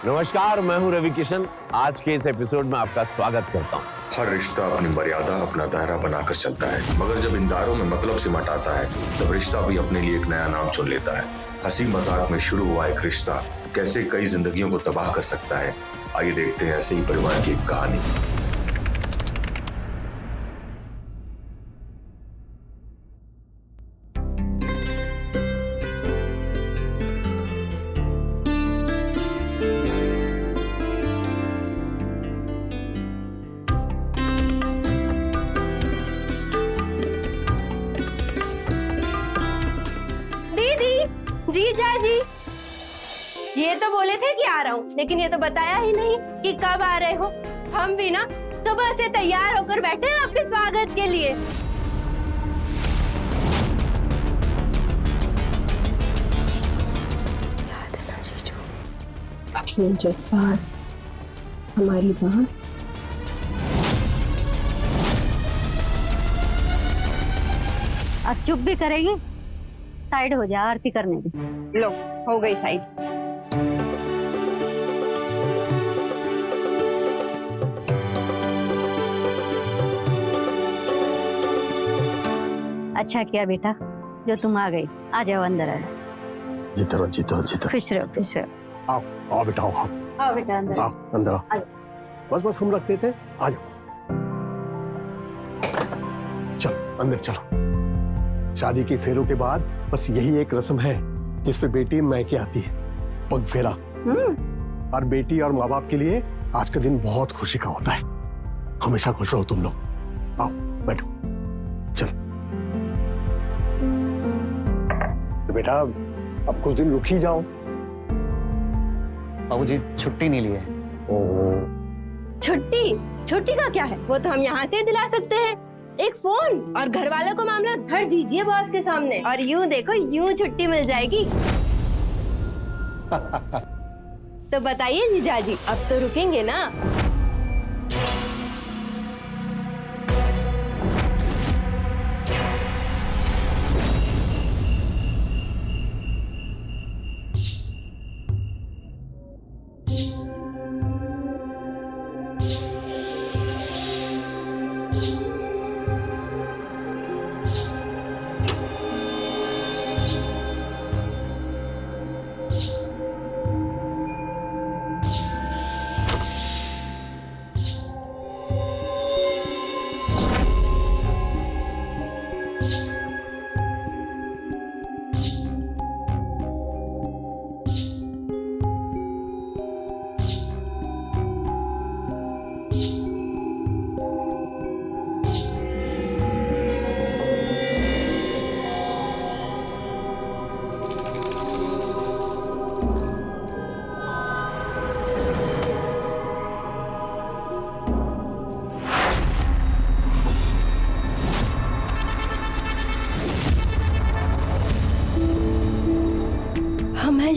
नमस्कार, मैं हूं रवि किशन। आज के इस एपिसोड में आपका स्वागत करता हूं। हर रिश्ता अपनी मर्यादा, अपना दायरा बनाकर चलता है, मगर जब इन दायरों में मतलब सिमट आता है तब रिश्ता भी अपने लिए एक नया नाम चुन लेता है। हंसी मजाक में शुरू हुआ एक रिश्ता कैसे कई जिंदगियों को तबाह कर सकता है, आइए देखते हैं ऐसे ही परिवार की एक कहानी। जीजा जी, ये तो बोले थे कि आ रहा हूँ, लेकिन ये तो बताया ही नहीं कि कब आ रहे हो। हम भी ना सुबह से तैयार होकर बैठे हैं आपके स्वागत के लिए। याद है ना जीजू, अपने जज्बात, हमारी बात। अब चुप भी करेगी? साइड हो जा, आरती करने दे। लो, हो गई साइड। अच्छा किया बेटा जो तुम आ गई। आ जाओ, अंदर आ जाओ। जीते रहो, जीते रहो, जीते खुश रहो, खुश रहो। आओ आओ बेटा, आओ आओ आओ बेटा, अंदर आओ, अंदर आओ। बस बस हम रखते थे, आ जाओ। चलो अंदर चलो। शादी के फेरों के बाद बस यही एक रस्म है जिसपे बेटी मैके आती है, पग फेरा। और बेटी और माँ बाप के लिए आज का दिन बहुत खुशी का होता है। हमेशा खुश रहो तुम लोग। आओ बैठो, चलो। तो बेटा अब कुछ दिन रुक ही जाओ। बाबूजी छुट्टी नहीं ली है। छुट्टी? छुट्टी का क्या है, वो तो हम यहाँ से दिला सकते हैं। एक फोन और घर वालों को मामला धर दीजिए बॉस के सामने, और यूं देखो यूं छुट्टी मिल जाएगी। तो बताइए जीजा जी, अब तो रुकेंगे ना?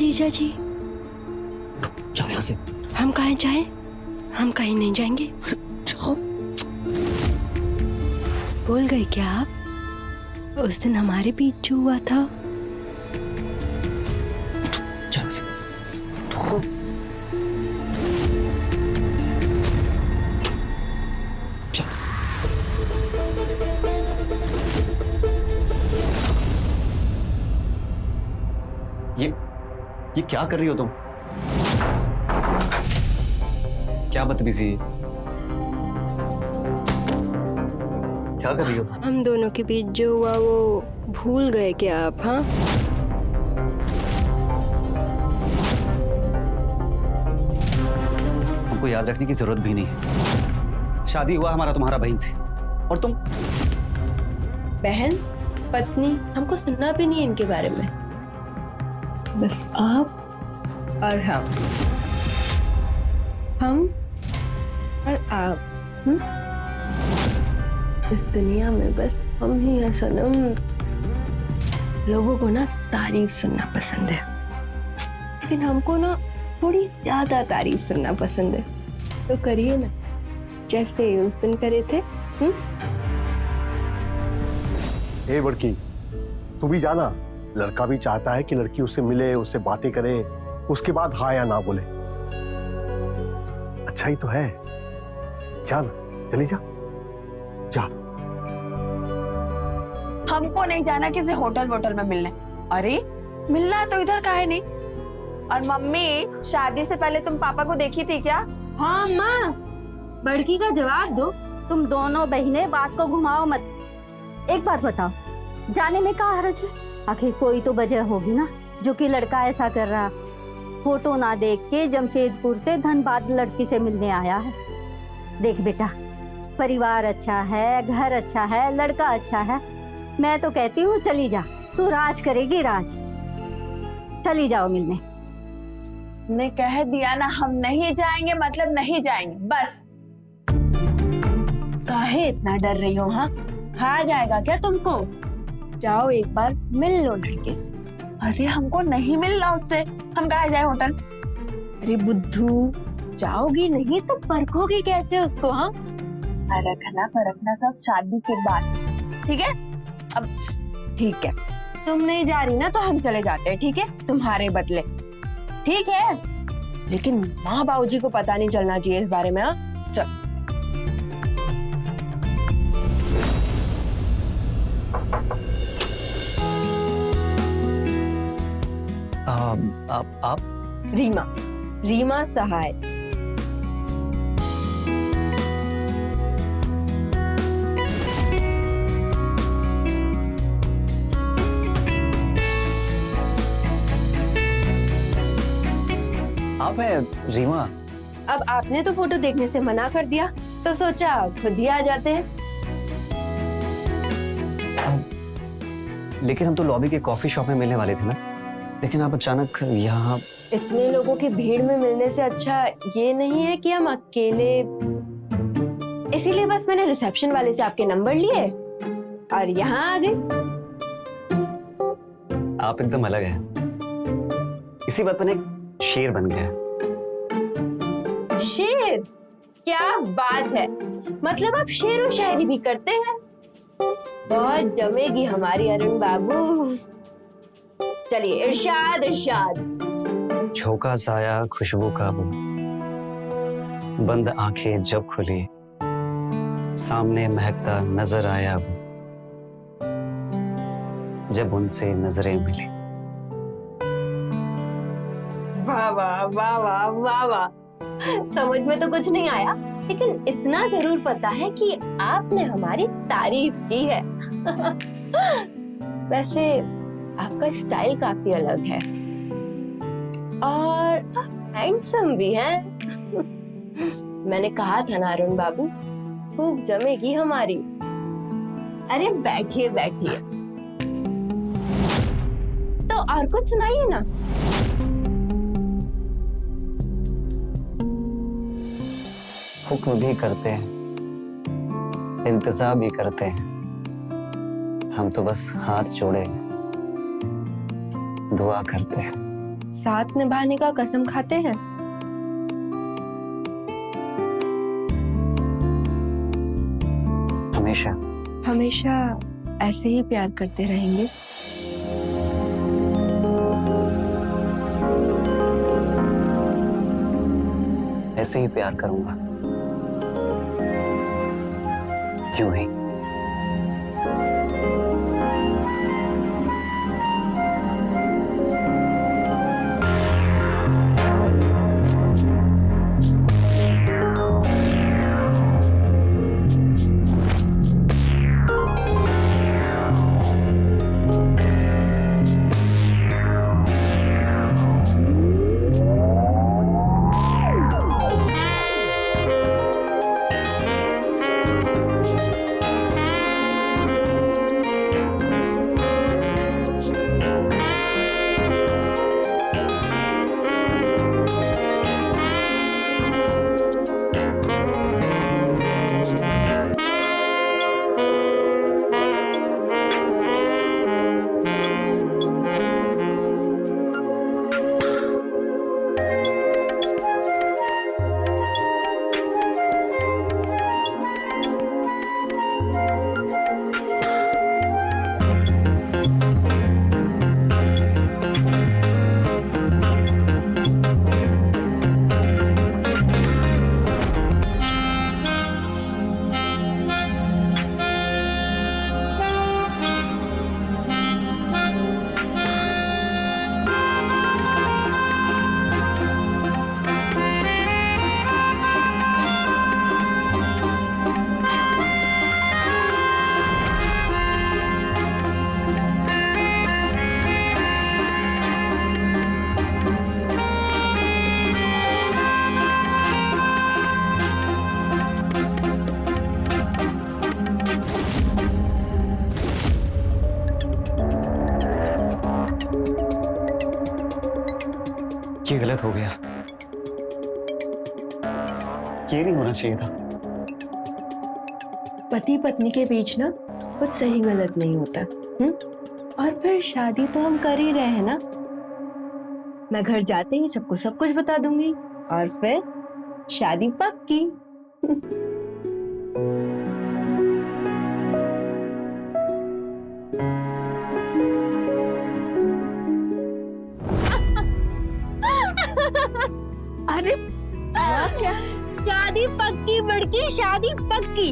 जीजा जी जाओ यहाँ से। हम कहीं जाएं? हम कहीं नहीं जाएंगे। जाओ। भूल गए क्या आप, उस दिन हमारे बीच जो हुआ था? जाओ यहाँ से। जाओ से। ये क्या कर रही हो तुम? क्या बदतमीजी, क्या कर रही हो तुम? हम दोनों के बीच जो हुआ वो भूल गए क्या आप? हाँ, हमको याद रखने की जरूरत भी नहीं है। शादी हुआ हमारा तुम्हारा बहन से, और तुम बहन पत्नी, हमको सुनना भी नहीं इनके बारे में। बस आप और हम और आप। इस दुनिया में बस हम ही हैं सनम। लोगों को ना तारीफ सुनना पसंद है, लेकिन हमको ना थोड़ी ज्यादा तारीफ सुनना पसंद है। तो करिए ना, जैसे उस दिन करे थे। ए बड़की, तू भी जाना। लड़का भी चाहता है कि लड़की उससे मिले, उससे बातें करे, उसके बाद हाँ या ना बोले। अच्छा ही तो है। जा ना, चली जा जा। हमको नहीं जाना किसी होटल वोटल में मिलने। अरे मिलना तो इधर काहे नहीं। और मम्मी, शादी से पहले तुम पापा को देखी थी क्या? हाँ माँ, बड़की का जवाब दो। तुम दोनों बहनें बात को घुमाओ मत। एक बात बताओ, जाने में क्या हर्ज है? आखिर कोई तो वजह होगी ना जो कि लड़का ऐसा कर रहा। फोटो ना देख के जमशेदपुर से धनबाद लड़की से मिलने आया है। देख बेटा, परिवार अच्छा है, घर अच्छा है, लड़का अच्छा है। मैं तो कहती हूँ चली जा, तू राज करेगी राज। चली जाओ मिलने। ने कह दिया ना, हम नहीं जाएंगे मतलब नहीं जाएंगे, बस। काहे इतना डर रही हो? हाँ, खा जाएगा क्या तुमको? जाओ एक बार मिल लो लड़के से। अरे हमको नहीं मिलना उससे, हम कहाँ जाए होटल? अरे बुद्धू, जाओगी नहीं तो परखोगी कैसे उसको? हाँ, परखना सब शादी के बाद, ठीक है? अब ठीक है, तुम नहीं जा रही ना तो हम चले जाते हैं, ठीक है? तुम्हारे बदले, ठीक है? लेकिन माँ बाबूजी को पता नहीं चलना चाहिए इस बारे में। हाँ, चल। आप रीमा सहाय। आप है रीमा? अब आपने तो फोटो देखने से मना कर दिया, तो सोचा खुद ही आ जाते हैं। लेकिन हम तो लॉबी के कॉफी शॉप में मिलने वाले थे ना, लेकिन आप अचानक यहाँ। इतने लोगों की भीड़ में मिलने से अच्छा ये नहीं है कि हम अकेले। इसीलिए बस मैंने रिसेप्शन वाले से आपके नंबर लिए और यहाँ आ गए। आप एकदम अलग हैं। इसी बात पर एक शेर बन गया है। शेर? क्या बात है, मतलब आप शेर और शायरी भी करते हैं? बहुत जमेगी हमारी अरुण बाबू। चलिए, इरशाद इरशाद। झोंका साया खुशबू का वो, बंद आंखें जब खुली, सामने महकता नजर आया वो, जब उनसे नजरें मिली। वाह वाह वाह वाह वाह वाह। समझ में तो कुछ नहीं आया, लेकिन इतना जरूर पता है कि आपने हमारी तारीफ की है। वैसे आपका स्टाइल काफी अलग है और आप हैंडसम भी हैं। मैंने कहा था ना अरुण बाबू, खूब जमेगी हमारी। अरे बैठिए बैठिए। तो और कुछ सुनाइए ना। हुक्म भी करते हैं, इंतज़ार भी करते हैं, हम तो बस हाथ जोड़े दुआ करते हैं। साथ निभाने का कसम खाते हैं? हमेशा हमेशा ऐसे ही प्यार करते रहेंगे। ऐसे ही प्यार करूंगा, यूं ही। ये गलत हो गया, ये नहीं होना चाहिए था। पति पत्नी के बीच ना कुछ सही गलत नहीं होता। और फिर शादी तो हम कर ही रहे हैं ना। मैं घर जाते ही सबको सब कुछ बता दूंगी और फिर शादी पक्की। अरे क्या शादी पक्की बड़की, शादी पक्की।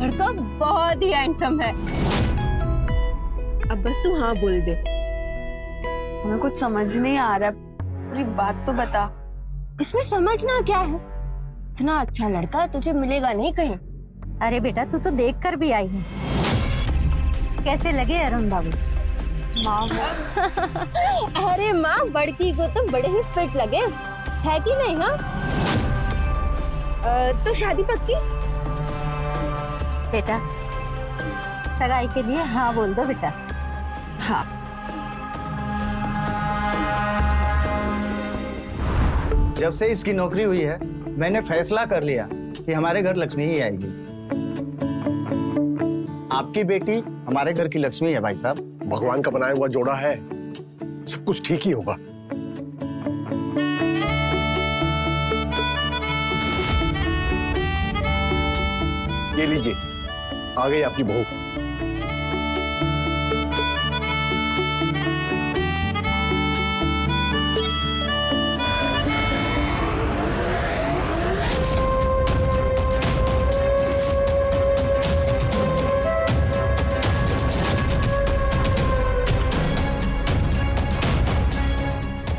लड़का बहुत ही हैंडसम है। अब बस तू हाँ बोल दे। हमें कुछ समझ नहीं आ रहा, पूरी बात तो बता। इसमें समझना क्या है? इतना अच्छा लड़का तुझे मिलेगा नहीं कहीं। अरे बेटा तू तो देख कर भी आई है। कैसे लगे अरुण बाबू? माँ अरे माँ, बड़की को तो बड़े ही फिट लगे, है कि नहीं? हाँ तो शादी पक्की? बेटा सगाई के लिए हाँ बोल दो बेटा। हाँ। जब से इसकी नौकरी हुई है मैंने फैसला कर लिया कि हमारे घर लक्ष्मी ही आएगी। आपकी बेटी हमारे घर की लक्ष्मी है भाई साहब। भगवान का बनाया हुआ जोड़ा है, सब कुछ ठीक ही होगा। ये लीजिए, आ गई आपकी बहू।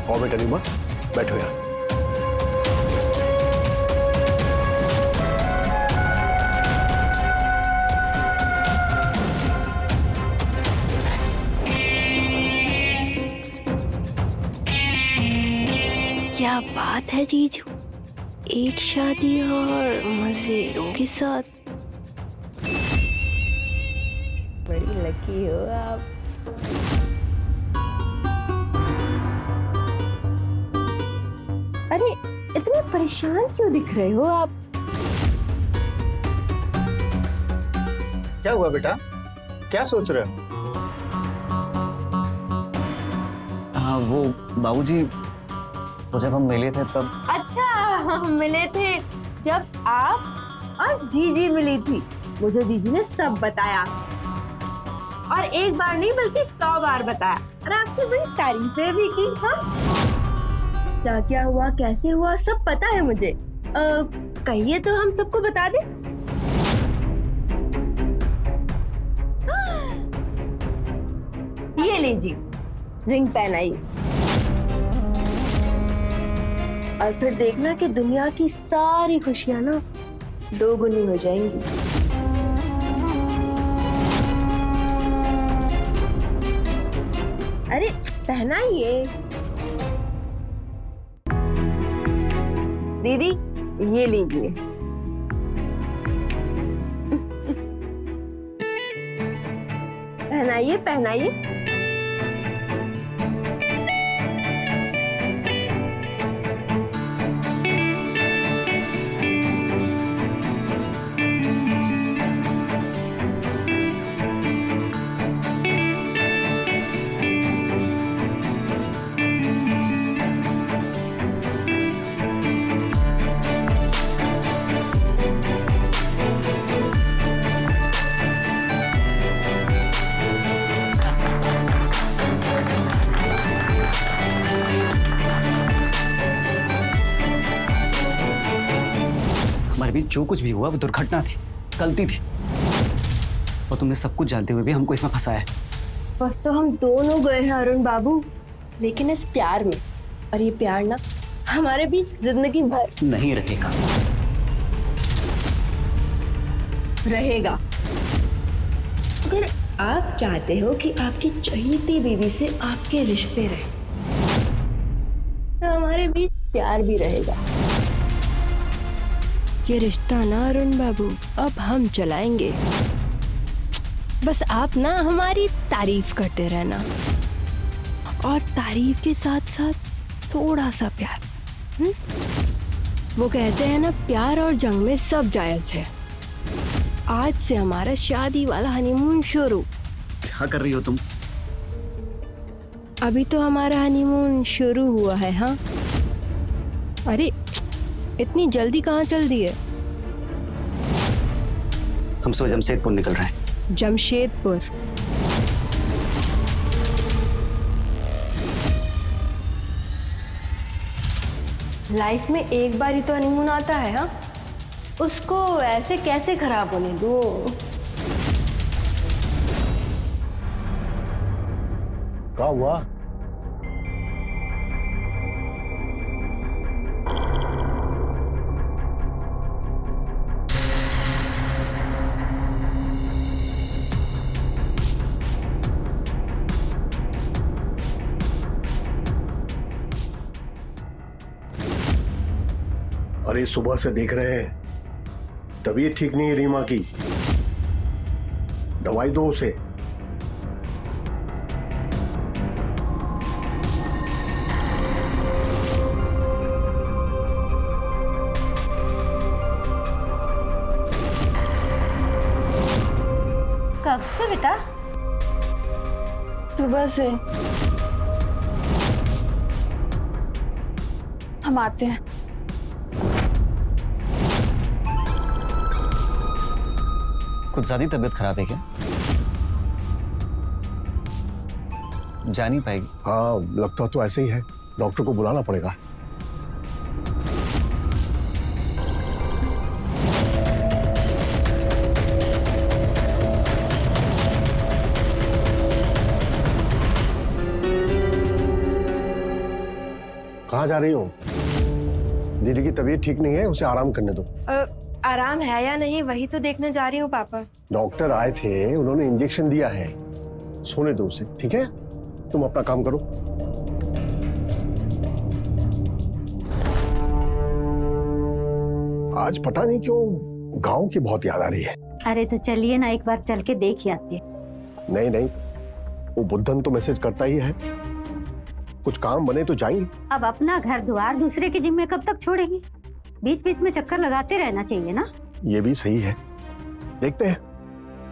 आओ बेटा रीमा, बैठो यार। क्या बात है जीजू, एक शादी और मजेरों के साथ। बड़ी लकी हो आप। अरे इतने परेशान क्यों दिख रहे हो आप? क्या हुआ बेटा, क्या सोच रहे हो? हाँ वो बाबूजी, तो जब हम मिले थे तब। अच्छा, हम मिले थे जब आप और जीजी मिली थी। मुझे जीजी ने सब बताया, और एक बार नहीं बल्कि 100 बार बताया, और आपकी बड़ी तारीफें भी की। हाँ क्या क्या हुआ, कैसे हुआ, सब पता है मुझे। कहिए तो हम सबको बता दें। ये लीजिए, रिंग पहनाइए, और फिर देखना कि दुनिया की सारी खुशियां ना 2 गुनी हो जाएंगी। अरे पहनाइए। दीदी ये लीजिए। पहनाइए पहनाइए। हमारे बीच जो कुछ भी हुआ वो दुर्घटना थी, गलती थी, और तुमने सब कुछ जानते हुए भी हमको इसमें फंसाया है। बस तो हम दोनों गए हैं अरुण बाबू, लेकिन इस प्यार में, और ये प्यार ना हमारे बीच जिंदगी भर नहीं रहेगा। रहेगा। अगर आप चाहते हो कि आपकी चहेती बीवी से आपके रिश्ते रहे, तो हमारे बीच प्यार भी रहेगा। ये रिश्ता ना अरुण बाबू अब हम चलाएंगे। बस आप ना हमारी तारीफ करते रहना, और तारीफ के साथ साथ थोड़ा सा प्यार। वो कहते हैं ना, प्यार और जंग में सब जायज है। आज से हमारा शादी वाला हनीमून शुरू। क्या कर रही हो तुम? अभी तो हमारा हनीमून शुरू हुआ है। हाँ, अरे इतनी जल्दी कहाँ चल दी है? हम सुबह जमशेदपुर निकल रहे हैं। जमशेदपुर? लाइफ में एक बार ही तो हनीमून आता है। हाँ, उसको ऐसे कैसे खराब होने दो। क्या हुआ? अरे सुबह से देख रहे हैं तबीयत ठीक नहीं है रीमा की, दवाई दो उसे। कब से बेटा? सुबह से। हम आते हैं। कुछ ज्यादा तबीयत खराब है क्या? जा नहीं पाएगी? हाँ, लगता तो ऐसे ही है। डॉक्टर को बुलाना पड़ेगा। कहाँ जा रही हो? दीदी की तबीयत ठीक नहीं है, उसे आराम करने दो। आराम है या नहीं वही तो देखने जा रही हूँ पापा। डॉक्टर आए थे, उन्होंने इंजेक्शन दिया है, सोने दो उसे, ठीक है? तुम अपना काम करो। आज पता नहीं क्यों गांव की बहुत याद आ रही है। अरे तो चलिए ना, एक बार चल के देख ही आते हैं। नहीं नहीं, वो बुद्धन तो मैसेज करता ही है, कुछ काम बने तो जाएंगे। अब अपना घर द्वार दूसरे के जिम्मे कब तक छोड़ेंगे? बीच बीच में चक्कर लगाते रहना चाहिए ना। ये भी सही है, देखते हैं। ये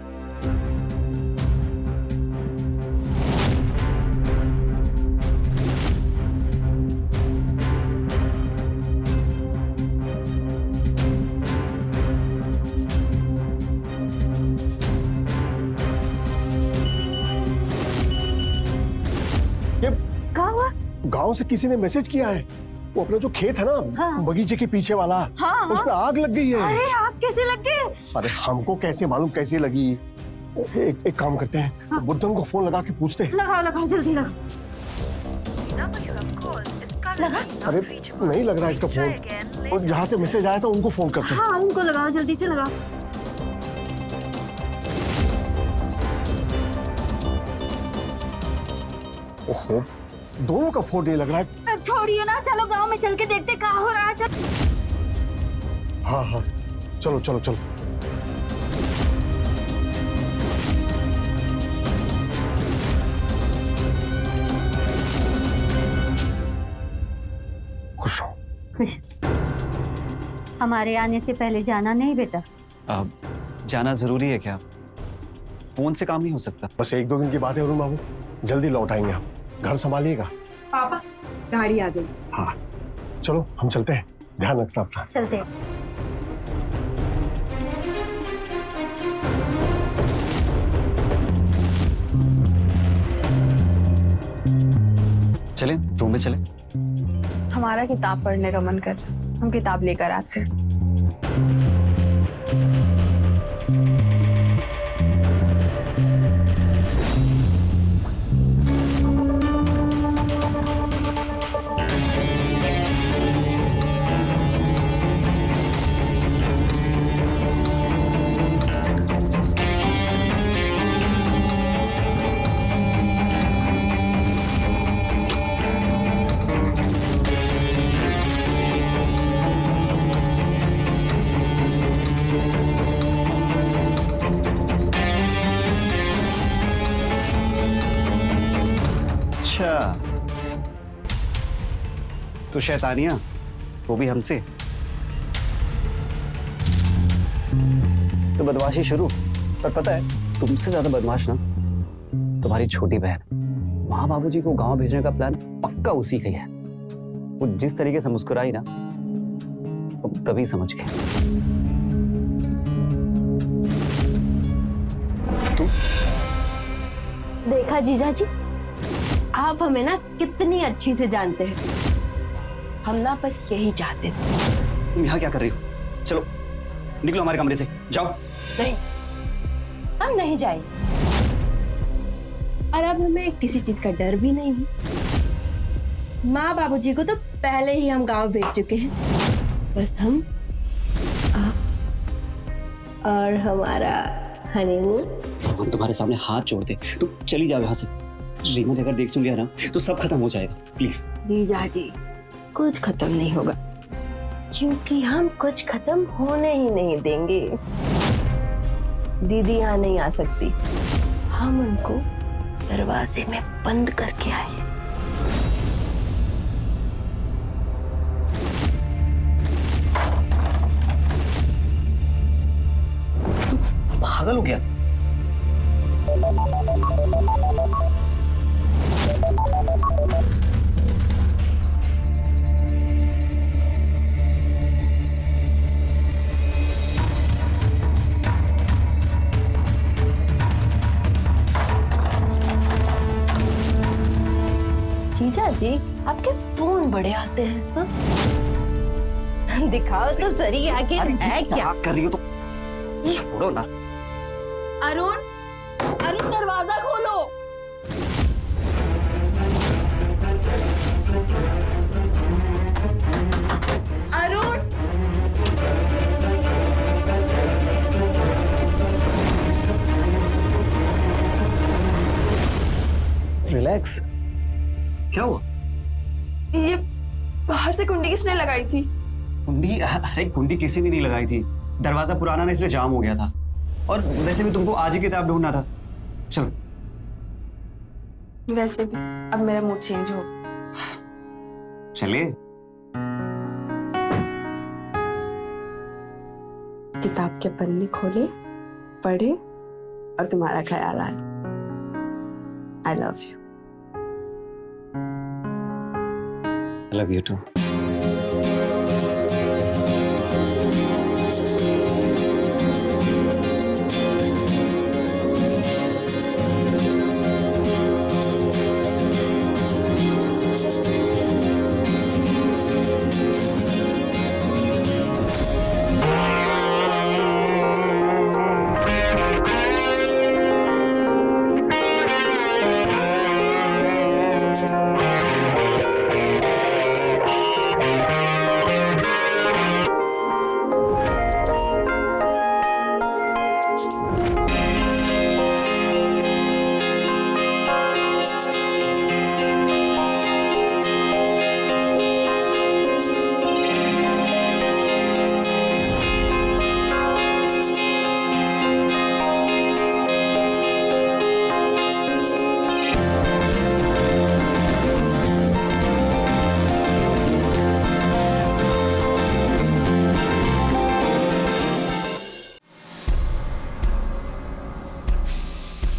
क्या हुआ? गांव से किसी ने मैसेज किया है। वो अपना जो खेत है ना, हाँ। बगीचे के पीछे वाला, हाँ, उसमें आग लग गई है। अरे आग कैसे लग गई? अरे हमको कैसे मालूम कैसे लगी? एक काम करते हैं, हाँ। बुद्धन को फोन लगा के पूछते हैं। लगाओ लगाओ, जल्दी लगाओ। लगा? अरे नहीं लग रहा इसका फोन। और जहाँ से मैसेज आया था उनको फोन करते हैं। हाँ, उनको लगाओ, जल्दी से लगाओ। ओहो, दोनों का फोन नहीं लग रहा है। छोड़िए ना, चलो गांव में चल के देखते कहाँ हो रहा है। चल। हाँ हाँ, चलो चलो चलो। खुश हो? खुश। हमारे आने से पहले जाना नहीं बेटा। जाना जरूरी है क्या? फोन से काम नहीं हो सकता? बस 1-2 दिन की बात है अरुण बाबू, जल्दी लौट आएंगे हम। घर संभालिएगा। पापा गाड़ी आ गई। हाँ चलो हम चलते हैं, ध्यान रखना अपना। चलते हैं। चले रूम में चले। हमारा किताब पढ़ने का मन कर, हम किताब लेकर आते हैं। अच्छा, तो शैतानिया वो भी हमसे, तो बदमाशी शुरू। पर पता है तुमसे ज्यादा बदमाश ना तुम्हारी छोटी बहन। माँ बाबूजी को गांव भेजने का प्लान पक्का उसी का ही है। वो जिस तरीके से मुस्कुराई ना, तुम तभी समझ गए। देखा जीजा जी, आप हमें ना कितनी अच्छी से जानते हैं। हम ना बस यही चाहते थे। तुम यहाँ क्या कर रही हो? चलो निकलो हमारे कमरे से, जाओ। नहीं, हम नहीं जाएंगे। और अब हमें किसी चीज का डर भी नहीं है। माँ बाबूजी को तो पहले ही हम गांव भेज चुके हैं। बस हम और हमारा हनीमून। हम तुम्हारे सामने हाथ जोड़ दे, तुम चली जाओ यहाँ से। रीमा ने अगर देख सुन लिया ना तो सब खत्म हो जाएगा। प्लीज जीजा जी, कुछ खत्म नहीं होगा, क्योंकि हम कुछ खत्म होने ही नहीं देंगे। दीदी यहाँ नहीं आ सकती, हम उनको दरवाजे में बंद करके आए। पागल हो गया? जीजा जी, आपके फोन बड़े आते हैं। हाँ? दिखाओ तो सही, आखिर है क्या कर रही हो? तो छोड़ो ना। अरुण, अरुण दरवाजा खोलो। अरुण, रिलैक्स। क्या हुआ? ये बाहर से कुंडी किसने लगाई थी? कुंडी? अरे कुंडी किसी ने नहीं लगाई थी। दरवाजा पुराना ना, इसलिए जाम हो गया था। और वैसे भी तुमको आज ही किताब ढूंढना था। चलो। वैसे भी अब मेरा मूड चेंज हो। चले। किताब के पन्ने खोले, पढ़े और तुम्हारा ख्याल आया। I love you. I love you too.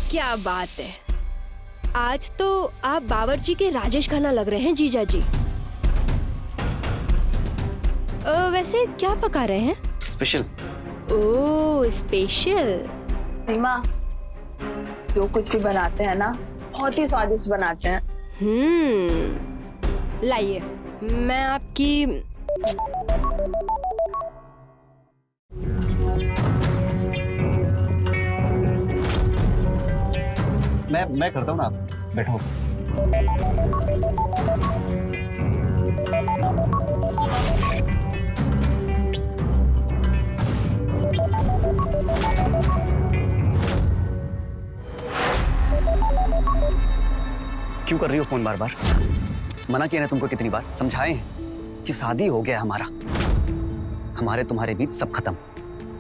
क्या बात है, आज तो आप बावर्ची के राजेश खन्ना लग रहे हैं जीजा जी। वैसे क्या पका रहे हैं? स्पेशल। ओह स्पेशल। रीमा, जो कुछ भी बनाते हैं ना बहुत ही स्वादिष्ट बनाते हैं। लाइए, मैं आपकी मैं करता हूँ ना, आप बैठो। क्यों कर रही हो फोन बार बार? मना किया ना तुमको कितनी बार, समझाए हैं कि शादी हो गया हमारा, हमारे तुम्हारे बीच सब खत्म।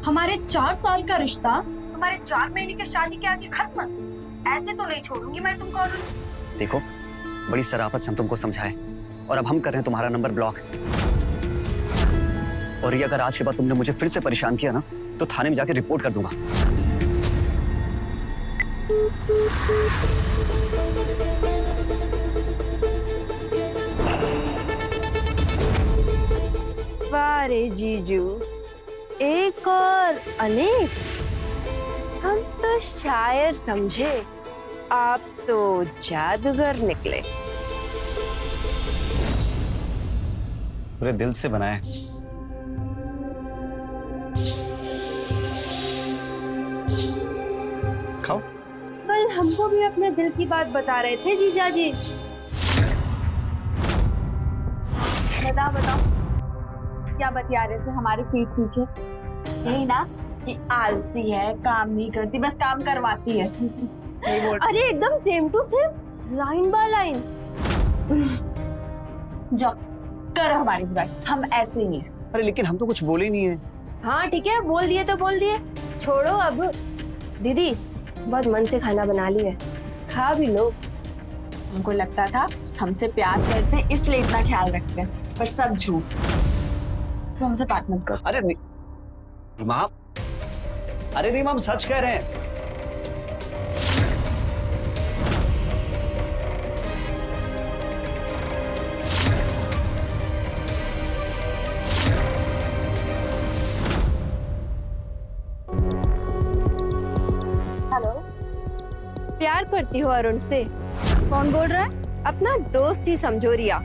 हमारे 4 साल का रिश्ता तुम्हारे 4 महीने की शादी के आगे खत्म। ऐसे तो नहीं छोड़ूंगी मैं तुमको। देखो बड़ी शराफत से हम तुमको समझाए और अब हम कर रहे हैं तुम्हारा नंबर ब्लॉक। और ये अगर आज के बाद तुमने मुझे फिर से परेशान किया ना तो थाने में जाके रिपोर्ट कर दूंगा। वाह रे जीजू, एक और अनेक। हम तो शायर समझे, आप तो जादूगर निकले। पूरे दिल से बनाए। खाओ। कल हमको भी अपने दिल की बात बता रहे थे जीजा जी। बताओ क्या बतिया रहे थे हमारे पीठ पीछे? यही ना कि आलसी है, काम नहीं करती, बस काम करवाती है। अरे एकदम same to same, line by line. जाओ करो हमारी बुराई, हम ऐसे ही हैं। अरे लेकिन हम तो कुछ बोले ही नहीं है। हाँ ठीक है, बोल दिए तो बोल दिए, छोड़ो अब। दीदी बहुत मन से खाना बना ली है, खा भी लो। हमको लगता था हमसे प्यार करते हैं इसलिए इतना ख्याल रखते हैं, पर सब झूठ। तो हमसे बात मत करो। अरे रीमा, अरे रीमा हम सच कह रहे हैं। हेलो, प्यार करती हो अरुण से? कौन बोल रहा है? अपना दोस्त ही समझो रिया।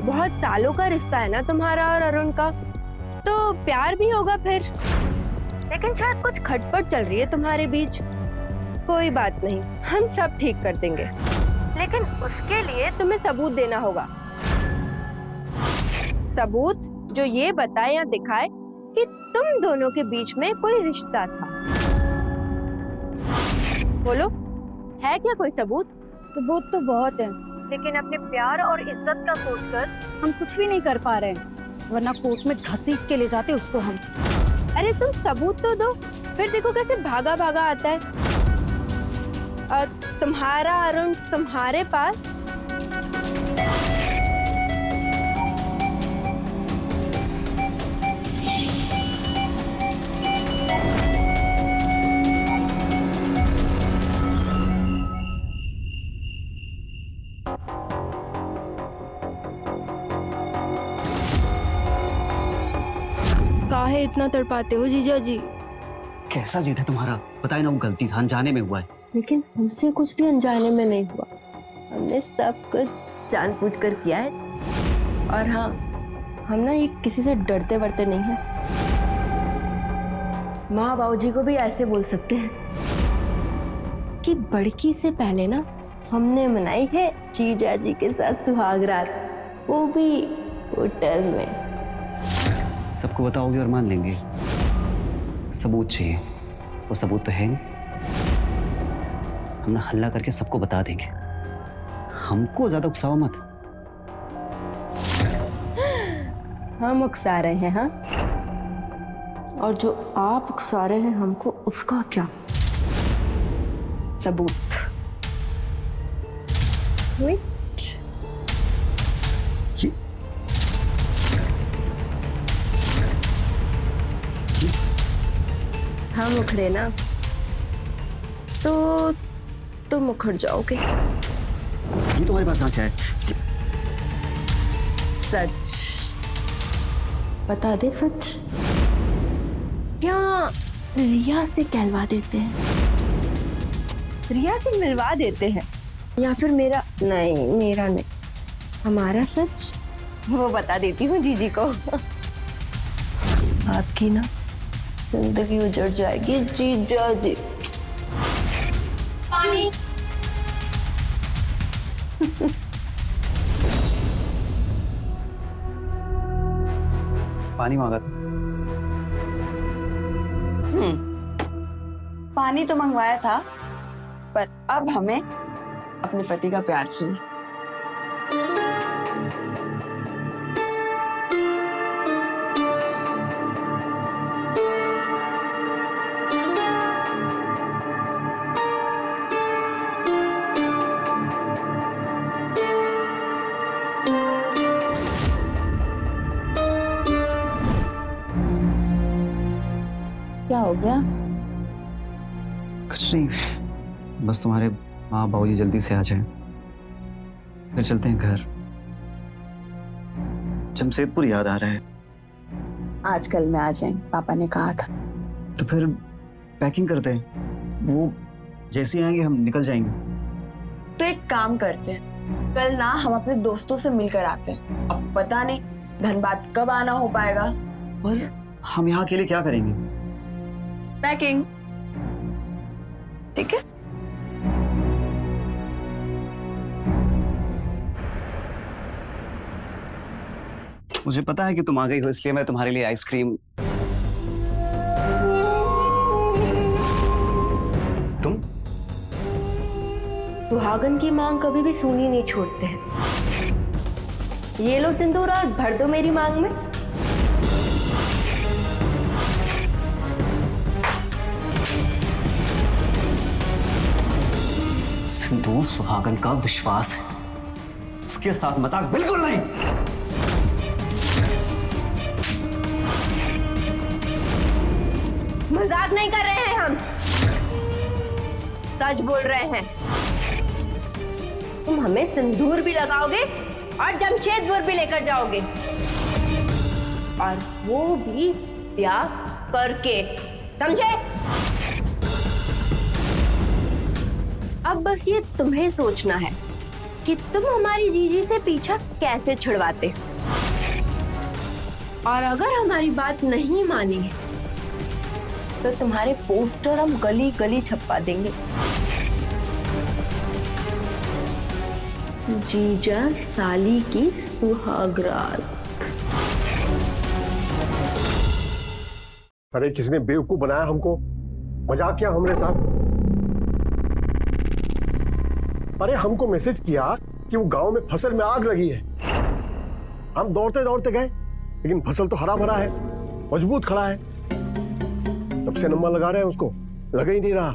बहुत सालों का रिश्ता है ना तुम्हारा और अरुण का, तो प्यार भी होगा फिर। लेकिन शायद कुछ खटपट चल रही है तुम्हारे बीच। कोई बात नहीं, हम सब ठीक कर देंगे, लेकिन उसके लिए तुम्हें सबूत देना होगा। सबूत जो ये बताए या दिखाए कि तुम दोनों के बीच में कोई रिश्ता था। बोलो, है क्या कोई सबूत? सबूत तो बहुत है, लेकिन अपने प्यार और इज्जत का सोचकर हम कुछ भी नहीं कर पा रहे हैं, वरना कोर्ट में घसीट के ले जाते उसको हम। अरे तुम सबूत तो दो, फिर देखो कैसे भागा भागा आता है। तुम्हारा अरुण तुम्हारे पास। काहे इतना तड़पाते हो जीजा जी? कैसा जीत है तुम्हारा? बताए ना, वो गलती था, अनजाने में हुआ है। लेकिन हमसे कुछ भी अनजाने में नहीं हुआ, हमने सब कुछ जानबूझकर किया है। और हाँ, हम ना ये किसी से डरते वरते नहीं हैं। माँ बाबूजी को भी ऐसे बोल सकते हैं कि बड़की से पहले ना हमने मनाई है जीजा जी के साथ सुहाग रात, वो भी होटल में। सबको बताओगे और मान लेंगे? सबूत चाहिए, वो सबूत तो है नहीं। हम ना हल्ला करके सबको बता देंगे। हमको ज्यादा उकसाओ मत। हम उकसा रहे हैं? हाँ, और जो आप उकसा रहे हैं हमको, उसका क्या सबूत? वेट, ये हम उखड़े ना तो तुम उखड़ जाओगे। ये तुम्हारे पास कहाँ से आया? सच बता दे, सच। क्या रिया से कहलवा देते हैं? रिया से मिलवा देते हैं, या फिर मेरा नहीं, हमारा सच वो बता देती हूँ जीजी को। आपकी ना जिंदगी उजड़ जाएगी जीजा जी। पानी। पानी मांगा था। पानी तो मंगवाया था, पर अब हमें अपने पति का प्यार चाहिए। हो गया? कुछ नहीं, बस तुम्हारे माँ बाबूजी जल्दी से आ जाएं, फिर चलते हैं घर। जमशेदपुर याद आ रहा है। आजकल में आ जाएंगे, पापा ने कहा था। तो फिर पैकिंग करते हैं, वो जैसे आएंगे हम निकल जाएंगे। तो एक काम करते हैं, कल ना हम अपने दोस्तों से मिलकर आते हैं। अब पता नहीं धनबाद कब आना हो पाएगा। और हम यहाँ अकेले क्या करेंगे? पैकिंग, ठीक है? मुझे पता है कि तुम आ गई हो, इसलिए मैं तुम्हारे लिए आइसक्रीम। तुम सुहागन की मांग कभी भी सूनी नहीं छोड़ते हैं। ये लो सिंदूर और भर दो मेरी मांग में। सिंदूर सुहागन का विश्वास है, उसके साथ मजाक बिल्कुल नहीं। मजाक नहीं कर रहे हैं हम, सच बोल रहे हैं। तुम हमें सिंदूर भी लगाओगे और जमशेदपुर भी लेकर जाओगे, और वो भी ब्याह करके, समझे? अब बस ये तुम्हें सोचना है कि तुम हमारी जीजी से पीछा कैसे छुड़वाते, और अगर हमारी बात नहीं मानी तो तुम्हारे पोस्टर हम गली गली छपवा देंगे। जीजा साली की सुहागरात। अरे किसने बेवकूफ बनाया हमको? मजाक किया हमरे साथ? अरे हमको मैसेज किया कि वो गांव में फसल में आग लगी है। हम दौड़ते दौड़ते गए, लेकिन फसल तो हरा भरा है, मजबूत खड़ा है। तब से नंबर लगा रहे हैं उसको, लगा ही नहीं रहा।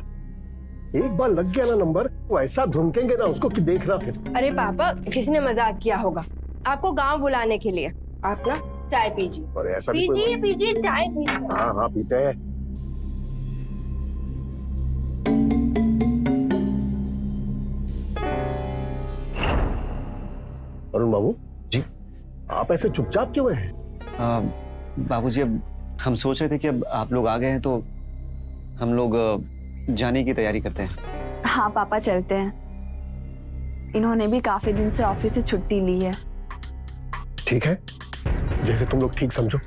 एक बार लग गया ना नंबर, वो ऐसा धुनकेंगे ना उसको कि देख रहा फिर। अरे पापा, किसी ने मजाक किया होगा आपको गांव बुलाने के लिए। आप ना चाय पीजिए। अरे ऐसा भी कोई- पीजिए चाय पीजिए। हाँ हाँ पीते हैं। अरुण बाबू जी, आप ऐसे चुपचाप क्यों हैं? बाबूजी, अब हम सोच रहे थे कि अब आप लोग आ गए हैं तो हम लोग जाने की तैयारी करते हैं। हाँ पापा, चलते हैं। इन्होंने भी काफी दिन से ऑफिस से छुट्टी ली है। ठीक है, जैसे तुम लोग ठीक समझो।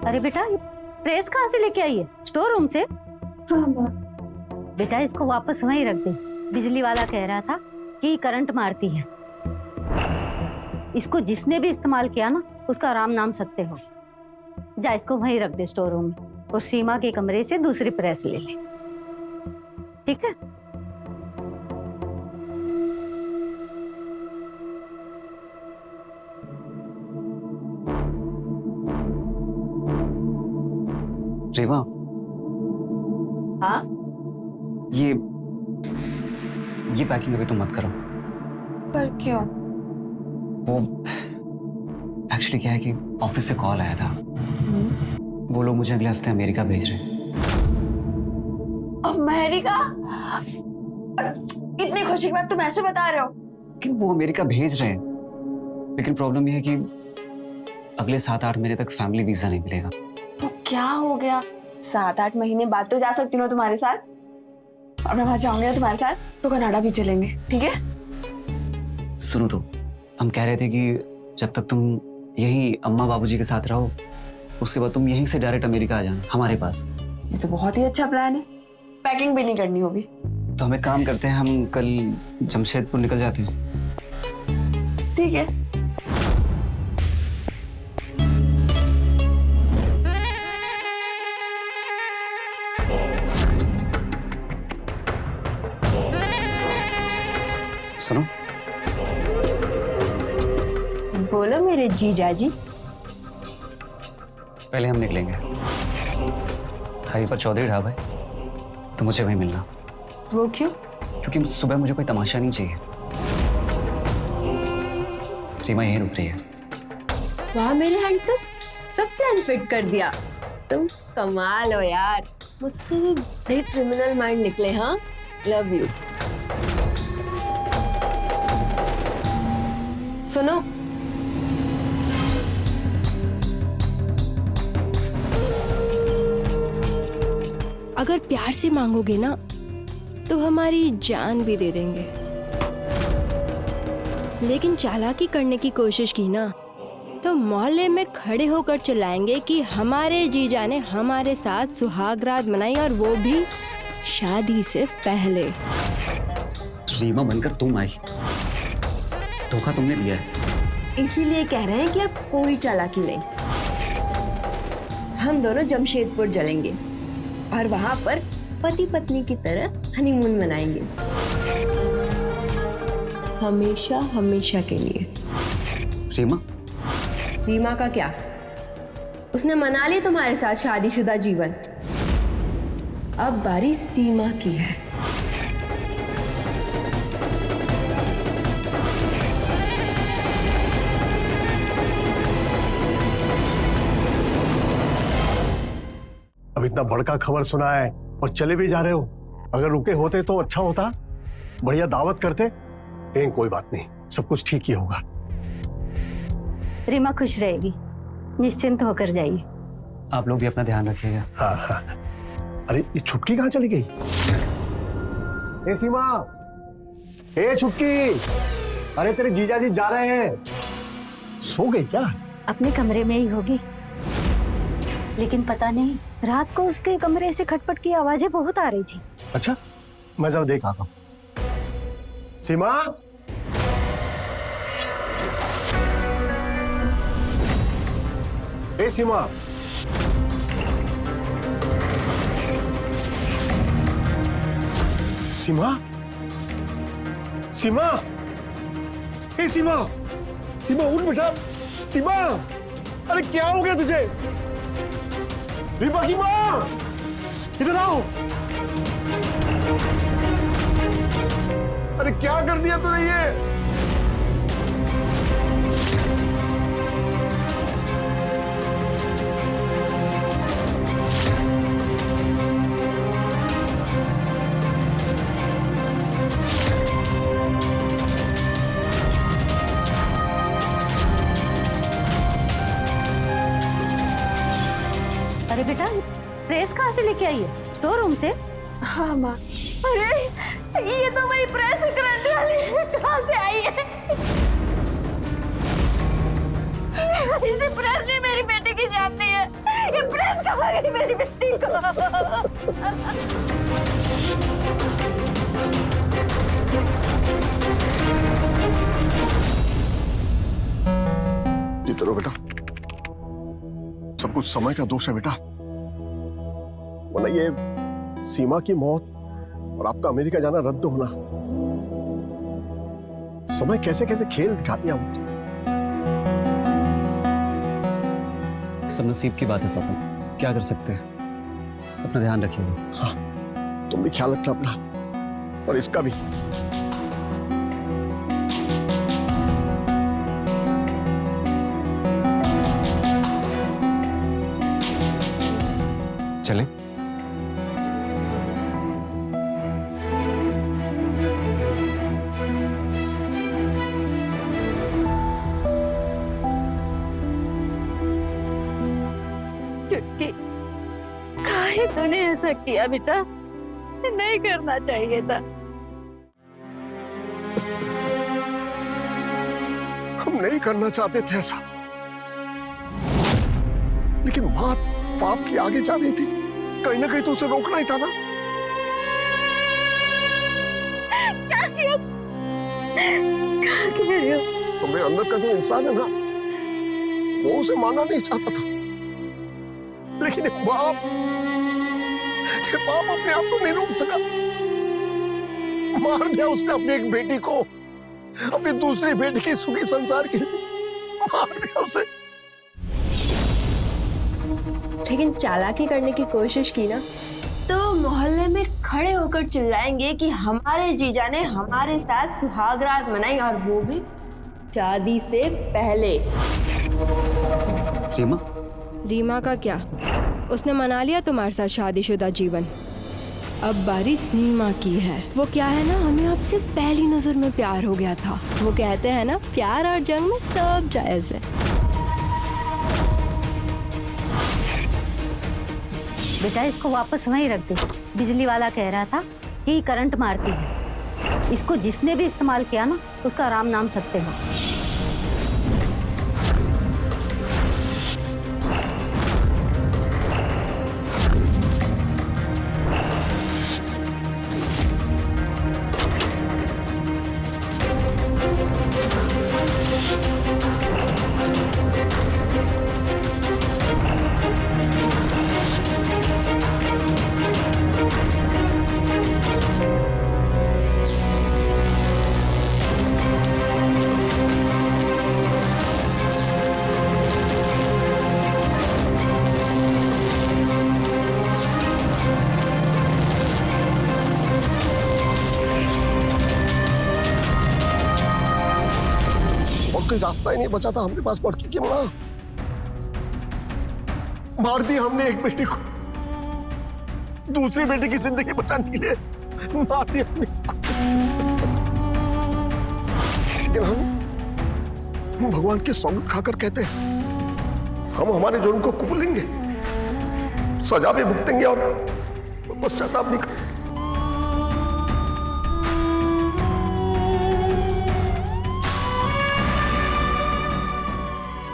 अरे बेटा, ये प्रेस कहाँ से लेके आई है? स्टोर रूम से? हाँ बेटा, इसको वापस वहीं रख दे। बिजली वाला कह रहा था कि करंट मारती है। इसको जिसने भी इस्तेमाल किया ना, उसका राम नाम सत्य हो। जा, इसको वहीं रख दे स्टोर रूम में, और सीमा के कमरे से दूसरी प्रेस ले ले, ठीक है? रेवा, हाँ? ये पैकिंग अभी तुम मत करो। पर क्यों? वो एक्चुअली क्या है कि ऑफिस से कॉल आया था, वो लोग मुझे अगले हफ्ते अमेरिका भेज रहे हैं। अमेरिका? इतनी खुशी की बात तुम ऐसे बता रहे हो? लेकिन वो अमेरिका भेज रहे हैं, लेकिन प्रॉब्लम ये है कि अगले 7-8 महीने तक फैमिली वीजा नहीं मिलेगा। तो क्या हो गया? 7-8 महीने बाद तो जा सकती हूँ तुम्हारे साथ। अब मैं वहां जाऊंगी ना तुम्हारे साथ, तो कनाडा भी चलेंगे, ठीक है? सुनो, तो हम कह रहे थे कि जब तक तुम यही अम्मा बाबूजी के साथ रहो, उसके बाद तुम यहीं से डायरेक्ट अमेरिका आ जाना हमारे पास। ये तो बहुत ही अच्छा प्लान है। पैकिंग भी नहीं करनी होगी। तो हम एक काम करते हैं, हम कल जमशेदपुर निकल जाते हैं। ठीक है। सुनो, बोलो मेरे जीजा जी। पहले हम निकलेंगे, हाईवे पर चौधरी ढाबा है, तो मुझे वहीं मिलना। वो क्यों? क्योंकि सुबह मुझे कोई तमाशा नहीं चाहिए। रीमा यहीं रुक रही है। वाह मेरे हैंडसम, सब प्लान फिट कर दिया। तुम कमाल हो यार, मुझसे भी बड़े क्रिमिनल माइंड निकले। हाँ, लव यू। सुनो, अगर प्यार से मांगोगे ना तो हमारी जान भी दे देंगे, लेकिन चालाकी करने की कोशिश की ना तो मोहल्ले में खड़े होकर चिल्लाएंगे कि हमारे जीजा ने हमारे साथ सुहागरात मनाई, और वो भी शादी से पहले। रीमा बनकर तुम आई, धोखा तुमने दिया है। इसीलिए कह रहे हैं कि अब कोई चालाकी नहीं। हम दोनों जमशेदपुर चलेंगे और वहां पर पति पत्नी की तरह हनीमून मनाएंगे, हमेशा हमेशा के लिए। रीमा? रीमा का क्या, उसने मना ली तुम्हारे साथ शादीशुदा जीवन। अब बारी सीमा की है। अब इतना बड़का खबर सुना है और चले भी जा रहे हो। अगर रुके होते तो अच्छा होता, बढ़िया दावत करते। लेकिन कोई बात नहीं, सब कुछ ठीक ही होगा। रीमा खुश रहेगी, निश्चिंत होकर जाइए। आप लोग भी अपना ध्यान रखिएगा। हाँ हाँ। अरे ये छुटकी कहाँ चली गई? ए सीमा, ए छुटकी, अरे तेरे जीजा जी जा रहे हैं। सो गई क्या? अपने कमरे में ही होगी, लेकिन पता नहीं रात को उसके कमरे से खटपट की आवाजें बहुत आ रही थी। अच्छा, मैं जरा देख आता हूं। सीमा, ए सीमा, सीमा, सीमा, ए सीमा, सीमा उठ बेटा। सीमा, अरे क्या हो गया तुझे? रीमा की माँ, इधर आओ। अरे क्या कर दिया तूने ये? अरे बेटा, प्रेस कहाँ से लेके आई है? स्टोर रूम से? हाँ माँ। अरे ये तो वही प्रेस करने वाली कहाँ से आई है? इसे प्रेस ने मेरी बेटी की जान ली है। ये प्रेस कहाँ गई मेरी बेटी को? जीते रहो बेटा, सब कुछ समय का दोष है बेटा। वरना ये सीमा की मौत और आपका अमेरिका जाना रद्द होना, समय कैसे कैसे खेल दिखा दिया वो। सब नसीब की बात है पापा, क्या कर सकते हैं। अपना ध्यान रखिएगा। हाँ, तुम भी ख्याल रखना अपना और इसका भी। चले? चुटकी, काहे तूने ऐसा किया बेटा? नहीं करना चाहिए था। हम नहीं करना चाहते थे ऐसा, लेकिन बात पाप की आगे जा रही थी। कहीं ना कहीं तो उसे रोकना ही था ना। क्या किया? क्या किया रहे हो? तुम्हें अंदर का जो इंसान है ना, वो उसे मानना नहीं चाहता था, लेकिन ये बाप अपने आप को नहीं रोक सका। मार दिया उसने अपनी एक बेटी को, अपनी दूसरी बेटी की सुखी संसार के लिए मार दिया उसे। लेकिन चालाकी करने की कोशिश की ना तो मोहल्ले में खड़े होकर चिल्लाएंगे कि हमारे जीजा ने हमारे साथ सुहागरात मनाई, और वो भी शादी से पहले। रीमा, रीमा का क्या, उसने मना लिया तुम्हारे साथ शादीशुदा जीवन। अब बारी सीमा की है। वो क्या है ना, हमें आपसे पहली नजर में प्यार हो गया था। वो कहते हैं ना, प्यार और जंग में सब जायज है। बेटा इसको वापस वहीं रख दे। बिजली वाला कह रहा था कि करंट मारती है। इसको जिसने भी इस्तेमाल किया ना, उसका राम नाम सत्य है। कोई रास्ता ही नहीं बचा था हमारे पास बड़की की मां। मार दी हमने एक बेटी को, दूसरी बेटी की जिंदगी बचाने के लिए मार दी हमने। लेकिन हम भगवान की सौगंध खाकर कहते हैं हम हमारे जुर्म को कबूल लेंगे, सजा भी भुगतेंगे और पश्चाताप भी करेंगे।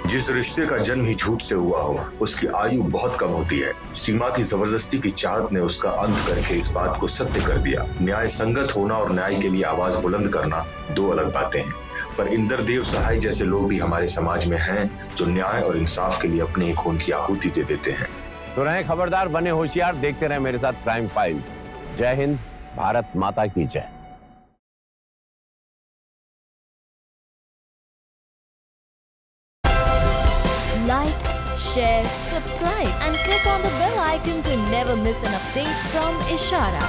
जिस रिश्ते का जन्म ही झूठ से हुआ हो, उसकी आयु बहुत कम होती है। सीमा की जबरदस्ती की चाहत ने उसका अंत करके इस बात को सत्य कर दिया। न्याय संगत होना और न्याय के लिए आवाज बुलंद करना दो अलग बातें हैं, पर इंद्रदेव सहाय जैसे लोग भी हमारे समाज में हैं जो न्याय और इंसाफ के लिए अपने ही खून की आहुति दे देते हैं। तो रहें खबरदार, बने होशियार, देखते रहे मेरे साथ क्राइम फाइल्स। जय हिंद, भारत माता की जय। Like, share, subscribe and click on the bell icon to never miss an update from Ishara.